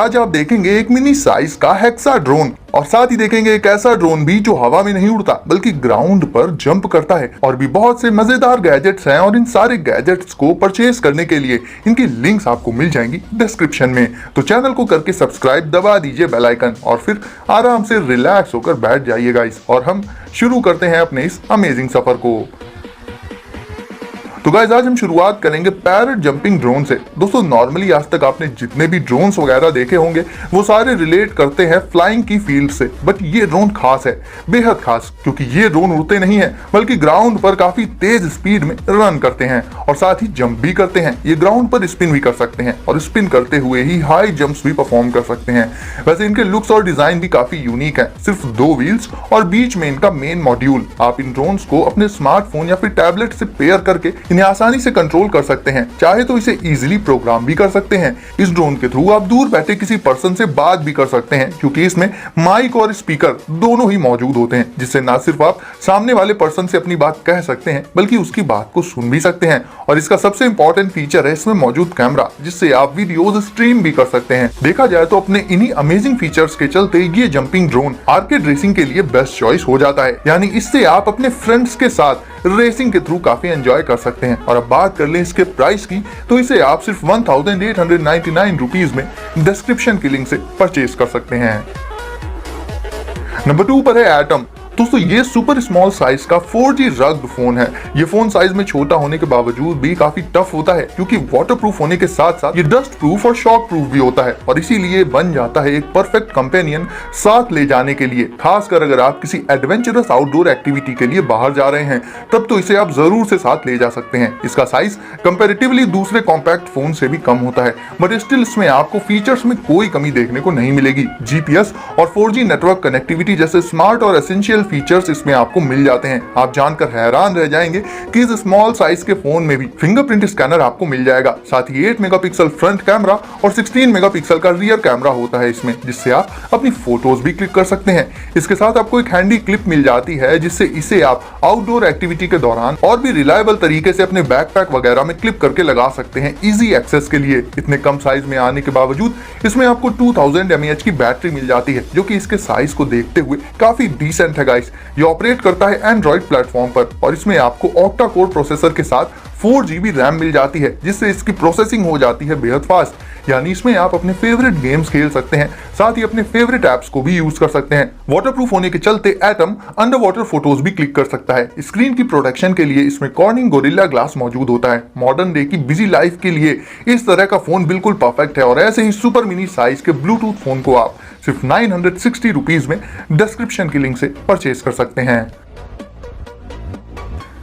आज आप देखेंगे एक मिनी साइज का हेक्सा ड्रोन और साथ ही देखेंगे एक ऐसा ड्रोन भी जो हवा में नहीं उड़ता बल्कि ग्राउंड पर जंप करता है। और भी बहुत से मजेदार गैजेट्स हैं और इन सारे गैजेट्स को परचेज करने के लिए इनकी लिंक्स आपको मिल जाएंगी डिस्क्रिप्शन में। तो चैनल को करके सब्सक्राइब, दबा दीजिए बेल आइकन और फिर आराम से रिलैक्स होकर बैठ जाइए गाइस, और हम शुरू करते हैं अपने इस अमेजिंग सफर को। तो गाइस आज हम शुरुआत करेंगे पैरेट जंपिंग ड्रोन से। दोस्तों नॉर्मली आज तक आपने जितने भी ड्रोन्स वगैरह देखे होंगे वो सारे रिलेट करते हैं फ्लाइंग की फील्ड से, बट ये ड्रोन खास है, बेहद खास, क्योंकि ये ड्रोन उड़ते नहीं है बल्कि ग्राउंड पर काफी तेज स्पीड में रन करते हैं और साथ ही जंप भी करते हैं। ये ग्राउंड पर स्पिन भी कर सकते हैं और स्पिन करते हुए ही हाई जंप्स भी परफॉर्म कर सकते हैं। वैसे इनके लुक्स और डिजाइन भी काफी यूनिक है, सिर्फ 2 व्हील्स और बीच में इनका मेन मॉड्यूल। आप इन ड्रोन्स को अपने स्मार्टफोन या फिर टैबलेट से पेयर करके इन्हें आसानी से कंट्रोल कर सकते हैं, चाहे तो इसे इजीली प्रोग्राम भी कर सकते हैं। इस ड्रोन के थ्रू आप दूर बैठे किसी पर्सन से बात भी कर सकते हैं, क्योंकि इसमें माइक और स्पीकर दोनों ही मौजूद होते हैं, जिससे ना सिर्फ आप सामने वाले पर्सन से अपनी बात कह सकते हैं बल्कि उसकी बात को सुन भी सकते हैं। और इसका सबसे इंपॉर्टेंट फीचर है इसमें मौजूद कैमरा, जिससे आप वीडियोस स्ट्रीम भी कर सकते हैं। देखा जाए तो अपने इन्हीं अमेजिंग फीचर्स के चलते ये जंपिंग ड्रोन आर्केड रेसिंग के लिए बेस्ट चॉइस हो जाता है, यानी इससे आप अपने फ्रेंड्स के साथ रेसिंग के थ्रू काफी एंजॉय कर सकते हैं। और अब बात कर लें इसके प्राइस की, तो इसे आप सिर्फ 1899 रुपीज में डिस्क्रिप्शन की लिंक से परचेज कर सकते हैं। नंबर 2 पर है एटम। दोस्तों ये सुपर स्मॉल साइज का 4G रग्ड फोन है। ये फोन साइज में छोटा होने के बावजूद भी काफी टफ होता है, क्योंकि वाटरप्रूफ होने के साथ साथ ये डस्ट प्रूफ और शॉक प्रूफ भी होता है, और इसीलिए बन जाता है एक परफेक्ट कंपेनियन साथ ले जाने के लिए। खासकर अगर आप किसी एडवेंचरस आउटडोर एक्टिविटी के लिए बाहर जा रहे हैं तब तो इसे आप जरूर से साथ ले जा सकते हैं। इसका साइज कंपेरेटिवली दूसरे कॉम्पैक्ट फोन से भी कम होता है, बट स्टिल इसमें आपको फीचर्स में कोई कमी देखने को नहीं मिलेगी। GPS और 4G नेटवर्क कनेक्टिविटी जैसे स्मार्ट और एसेंशियल फीचर्स इसमें आपको मिल जाते हैं। आप जानकर हैरान रह जाएंगे कि इस स्मॉल साइज के फोन में भी फिंगरप्रिंट स्कैनर आपको मिल जाएगा। साथ ही 8 मेगापिक्सल फ्रंट कैमरा और 16 मेगापिक्सल का रियर कैमरा होता है इसमें, जिससे आप अपनी फोटोज भी क्लिक कर सकते हैं। इसके साथ आपको एक हैंडी क्लिप मिल जाती है, जिससे इसे आप आउटडोर एक्टिविटी के दौरान और भी रिलायबल तरीके से अपने बैकपैक वगैरह में क्लिप करके लगा सकते हैं इजी एक्सेस के लिए। इतने कम साइज में आने के बावजूद इसमें आपको 2000 mAh की बैटरी मिल जाती है, जो कि इसके साइज को देखते हुए काफी डिसेंट है गाइस। ये ऑपरेट करता है एंड्रॉइड प्लेटफॉर्म पर और इसमें आपको ऑक्टा कोर प्रोसेसर के साथ 4GB रैम मिल जाती है, जिससे इसकी प्रोसेसिंग हो जाती है बेहद फास्ट। यानी इसमें आप अपने फेवरेट गेम्स खेल सकते हैं, साथ ही अपने फेवरेट ऐप्स को भी यूज कर सकते हैं। वाटरप्रूफ होने के चलते एटम अंडर वाटर फोटोज भी क्लिक कर सकता है। स्क्रीन की प्रोटेक्शन के लिए इसमें कॉर्निंग गोरिल्ला ग्लास मौजूद होता है। मॉडर्न डे की बिजी लाइफ के लिए इस तरह का फोन बिल्कुल परफेक्ट है, और ऐसे ही सुपर मिनी साइज के ब्लूटूथ फोन को आप सिर्फ 960 रुपीज में डिस्क्रिप्शन की लिंक से परचेज कर सकते हैं।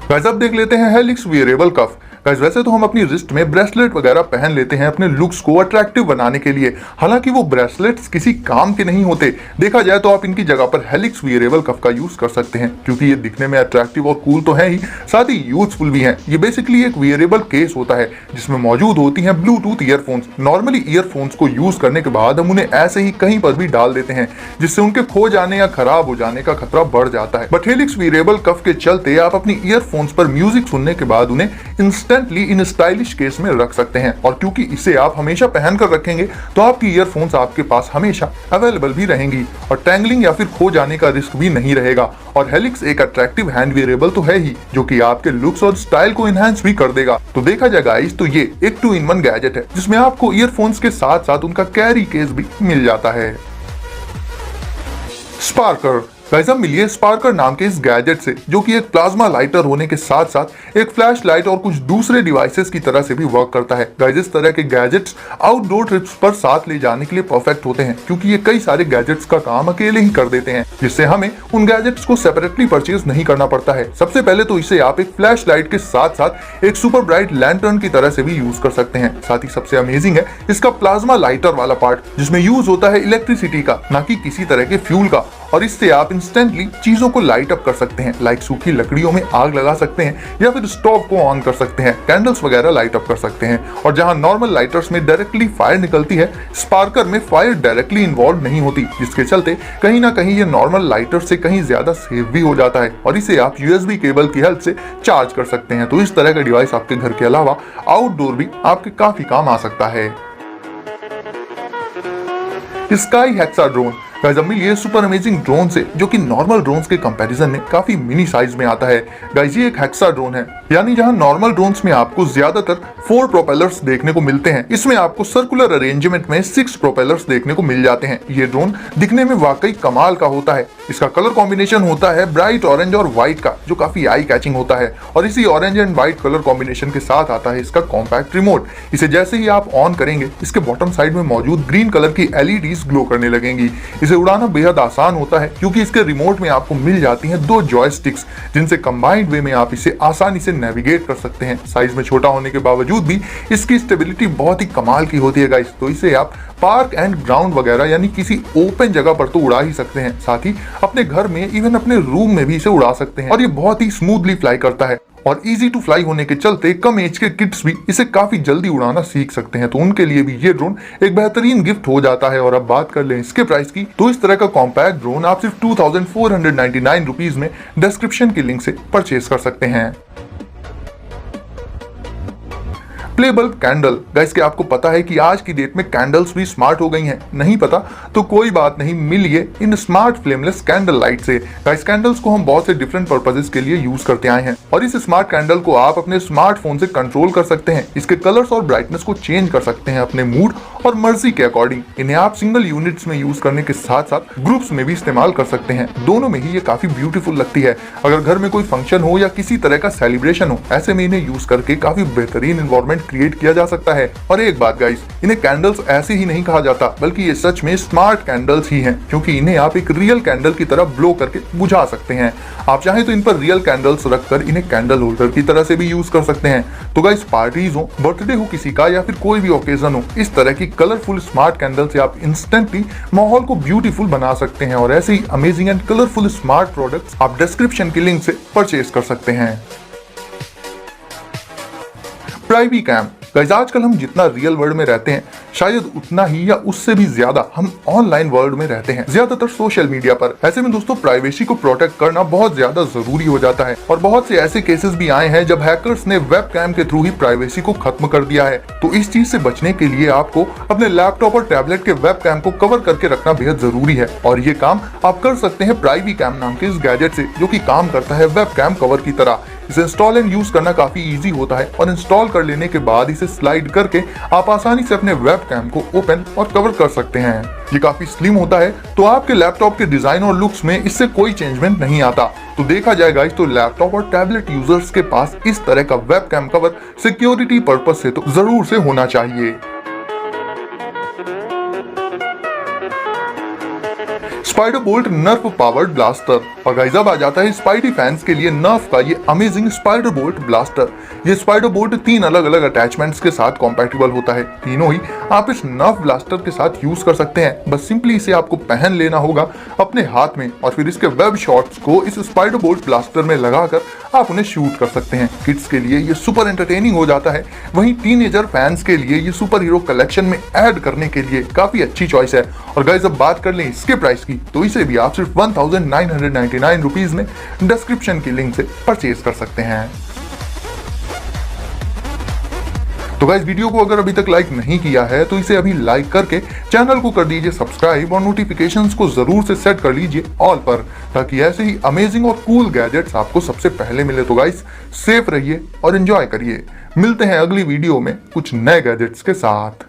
गाइस अब देख लेते हैं हेलिक्स वेयरेबल कफ। गाइस वैसे तो हम अपनी रिस्ट में ब्रेसलेट वगैरह पहन लेते हैं अपने लुक्स को अट्रैक्टिव बनाने के लिए, हालांकि वो ब्रेसलेट्स किसी काम के नहीं होते। देखा जाए तो आप इनकी जगह पर हेलिक्स वेयरेबल कफ का यूज कर सकते हैं, क्योंकि ये दिखने में अट्रैक्टिव और कूल तो है ही, साथ ही यूजफुल भी है। ये बेसिकली एक वेयरेबल केस होता है जिसमें मौजूद होती हैं ब्लूटूथ ईयरफोन्स। नॉर्मली ईयरफोन्स को यूज करने के बाद हम उन्हें ऐसे ही कहीं पर भी डाल देते हैं, जिससे उनके खो जाने या खराब हो जाने का खतरा बढ़ जाता है। बट हेलिक्स वेयरेबल कफ के चलते आप अपनी ईयरफोन्स पर म्यूजिक सुनने के बाद उन्हें इंस्टेंटली इन स्टाइलिश केस में रख सकते हैं, और क्योंकि इसे आप हमेशा पहन कर रखेंगे तो आपकी ईयरफोन्स आपके पास हमेशा अवेलेबल भी रहेंगी और टैंगलिंग या फिर खो जाने का रिस्क भी नहीं रहेगा। और हेलिक्स एक अट्रैक्टिव हैंड वेयरेबल तो है ही, जो कि आपके लुक्स और स्टाइल को एनहांस भी कर देगा। तो देखा जाए गाइस तो ये एक 2-in-1 गैजेट है, जिसमें आपको ईयरफोन्स के साथ साथ उनका कैरी केस भी मिल जाता है। स्पार्कर। गाइस अब मिलिए स्पार्कर नाम के इस गैजेट से, जो कि एक प्लाज्मा लाइटर होने के साथ साथ एक फ्लैश लाइट और कुछ दूसरे डिवाइसेस की तरह से भी वर्क करता है। गाइस इस तरह के गैजेट्स आउटडोर ट्रिप्स पर साथ ले जाने के लिए परफेक्ट होते हैं, क्योंकि ये कई सारे गैजेट्स का काम अकेले ही कर देते हैं, जिससे हमें उन गैजेट्स को सेपरेटली परचेज नहीं करना पड़ता है। सबसे पहले तो इसे आप एक फ्लैश लाइट के साथ साथ एक सुपर ब्राइट लैंटर्न की तरह से भी यूज कर सकते हैं। साथ ही सबसे अमेजिंग है इसका प्लाज्मा लाइटर वाला पार्ट, जिसमें यूज होता है इलेक्ट्रिसिटी का, ना कि किसी तरह के फ्यूल का, और इससे आप इंस्टेंटली चीजों को लाइट अप कर सकते हैं। लाइक सूखी लकड़ियों में आग लगा सकते हैं या फिर स्टोव को ऑन कर सकते हैं, कैंडल्स वगैरह लाइट अप कर सकते हैं। और जहां नॉर्मल लाइटर्स में डायरेक्टली फायर निकलती है, स्पार्कर में फायर डायरेक्टली इन्वॉल्व नहीं होती, जिसके चलते कहीं ना कहीं ये नॉर्मल लाइटर से कहीं ज्यादा सेफ भी हो जाता है, और इसे आप USB केबल की हेल्प से चार्ज कर सकते हैं। तो इस तरह का डिवाइस आपके घर के अलावा आउटडोर भी आपके काफी काम आ सकता है। Sky hexa drone. गाइस अब मिलिए सुपर अमेजिंग ड्रोन से जो कि नॉर्मल ड्रोन्स के कंपैरिजन में काफी मिनी साइज में आता है। गाइस ये एक हेक्सा ड्रोन है, यानी जहां नॉर्मल ड्रोन्स में आपको ज्यादातर 4 प्रोपेलर्स देखने को मिलते हैं, इसमें आपको सर्कुलर अरेंजमेंट में 6 प्रोपेलर्स देखने को मिल जाते हैं। ये ड्रोन दिखने में वाकई कमाल का होता है। इसका कलर कॉम्बिनेशन होता है ब्राइट ऑरेंज और व्हाइट का, जो काफी आई कैचिंग होता है। और इसी orange and white colour combination के साथ आता है इसका कॉम्पैक्ट रिमोट। इसे जैसे ही आप ऑन करेंगे, इसके बॉटम साइड में मौजूद ग्रीन कलर की एलईडीज ग्लो करने लगेंगी। इसे उड़ाना बेहद आसान होता है क्योंकि इसके रिमोट में आपको मिल जाती हैं 2 जॉयस्टिक्स, जिनसे कंबाइंड वे में आप इसे आसानी से नेविगेट कर सकते हैं। साइज में छोटा होने के बावजूद भी इसकी स्टेबिलिटी बहुत ही कमाल की होती है गाइस। तो इसे आप पार्क एंड ग्राउंड वगैरह यानी किसी ओपन जगह पर तो उड़ा ही सकते हैं, साथ ही अपने घर में, इवन अपने रूम में भी इसे उड़ा सकते हैं। और ये बहुत ही स्मूथली फ्लाई करता है और इजी टू फ्लाई होने के चलते कम एज के किड्स भी इसे काफी जल्दी उड़ाना सीख सकते हैं। तो उनके लिए भी ये ड्रोन एक बेहतरीन गिफ्ट हो जाता है। और अब बात कर लें इसके प्राइस की, तो इस तरह का कॉम्पैक्ट ड्रोन आप सिर्फ 2499 रुपीज में डिस्क्रिप्शन की लिंक से परचेज कर सकते हैं। Play bulb candle. गाइस क्या आपको पता है कि आज की डेट में कैंडल्स भी स्मार्ट हो गई हैं? नहीं पता तो कोई बात नहीं, मिलिए इन स्मार्ट फ्लेमलेस कैंडल लाइट से। गाइस कैंडल्स को हम बहुत से डिफरेंट पर्पसेस के लिए यूज करते आए हैं और इस स्मार्ट कैंडल को आप अपने स्मार्टफोन से कंट्रोल कर सकते हैं। इसके कलर्स और ब्राइटनेस को चेंज कर सकते हैं अपने मूड और मर्जी के अकॉर्डिंग। इन्हें आप सिंगल यूनिट्स में यूज करने के साथ साथ ग्रुप्स में भी इस्तेमाल कर सकते हैं। दोनों में ही ये काफी ब्यूटीफुल लगती है। अगर घर में कोई फंक्शन हो या किसी तरह का सेलिब्रेशन हो, ऐसे में इन्हें यूज करके काफी बेहतरीन एनवायरनमेंट क्रिएट किया जा सकता है। और एक बात गाइस, इन्हें कैंडल्स ऐसे ही नहीं कहा जाता, बल्कि ये सच में स्मार्ट कैंडल्स ही हैं, क्योंकि इन्हें आप एक रियल कैंडल की तरह ब्लो करके बुझा सकते हैं। आप चाहें तो इन पर रियल कैंडल्स रखकर इन्हें कैंडल होल्डर की तरह से भी यूज कर सकते हैं। तो गाइस पार्टीज हो, बर्थडे हो किसी का, या फिर कोई भी ओकेजन हो, इस तरह की कलरफुल स्मार्ट कैंडल से आप इंस्टेंटली माहौल को ब्यूटीफुल बना सकते हैं। और ऐसे ही amazing and colourful smart products आप डिस्क्रिप्शन की लिंक से परचेज कर सकते हैं। Privy cam. गाइस आजकल हम जितना रियल वर्ल्ड में रहते हैं, शायद उतना ही या उससे भी ज्यादा हम ऑनलाइन वर्ल्ड में रहते हैं, ज्यादातर सोशल मीडिया पर। ऐसे में दोस्तों प्राइवेसी को प्रोटेक्ट करना बहुत ज्यादा जरूरी हो जाता है। और बहुत से ऐसे केसेस भी आए हैं जब हैकर्स ने वेब कैम के थ्रू ही प्राइवेसी को खत्म कर दिया है। तो इस चीज से बचने के लिए आपको अपने लैपटॉप और टैबलेट के वेब कैम को कवर करके रखना बेहद जरूरी है। और ये काम आप कर सकते हैं प्राइवी कैम नाम के इस गैजेट से, जो कि काम करता है वेब कैम कवर की तरह। इसे इंस्टॉल एंड यूज करना काफी इजी होता है और इंस्टॉल कर लेने के बाद इसे स्लाइड करके आप आसानी से अपने वेब कैम को ओपन और कवर कर सकते हैं। ये काफी स्लिम होता है, तो आपके लैपटॉप के डिजाइन और लुक्स में इससे कोई चेंजमेंट नहीं आता। तो देखा जाए गाइस, तो लैपटॉप और टैबलेट यूजर्स के पास इस तरह का web cam cover security purpose से तो जरूर से होना चाहिए। Spider bolt nerf powered blaster. और गाइस अब आ जाता है स्पाइडी फैंस के लिए नर्फ का ये अमेजिंग स्पाइडर बोल्ट ब्लास्टर। ये स्पाइडर बोल्ट 3 अलग अलग अटैचमेंट्स के साथ कॉम्पैटिबल होता है। तीनों ही आप इस नर्फ ब्लास्टर के साथ यूज कर सकते हैं। बस सिंपली इसे आपको पहन लेना होगा अपने हाथ में और फिर इसके वेब शॉट्स को इस स्पाइडर बोल्ट ब्लास्टर में लगाकर आप उन्हें शूट कर सकते हैं। किड्स के लिए ये सुपर एंटरटेनिंग हो जाता है, वहीं टीनेजर फैंस के लिए ये सुपर हीरो कलेक्शन में ऐड करने के लिए काफी अच्छी चॉइस है। और गाइस अब बात कर लें इसके प्राइस की, तो इसे भी आप सिर्फ 1999 रुपीज में डिस्क्रिप्शन की लिंक से परचेज कर सकते हैं। तो गाइस वीडियो को अगर अभी तक लाइक नहीं किया है तो इसे अभी लाइक करके चैनल को कर दीजिए सब्सक्राइब और नोटिफिकेशंस को जरूर से सेट कर लीजिए ऑल पर, ताकि ऐसे ही अमेजिंग और कूल गैजेट्स आपको सबसे पहले मिले। तो गाइस सेफ रहिए और एंजॉय करिए। मिलते हैं अगली वीडियो में कुछ नए गैजेट्स के साथ।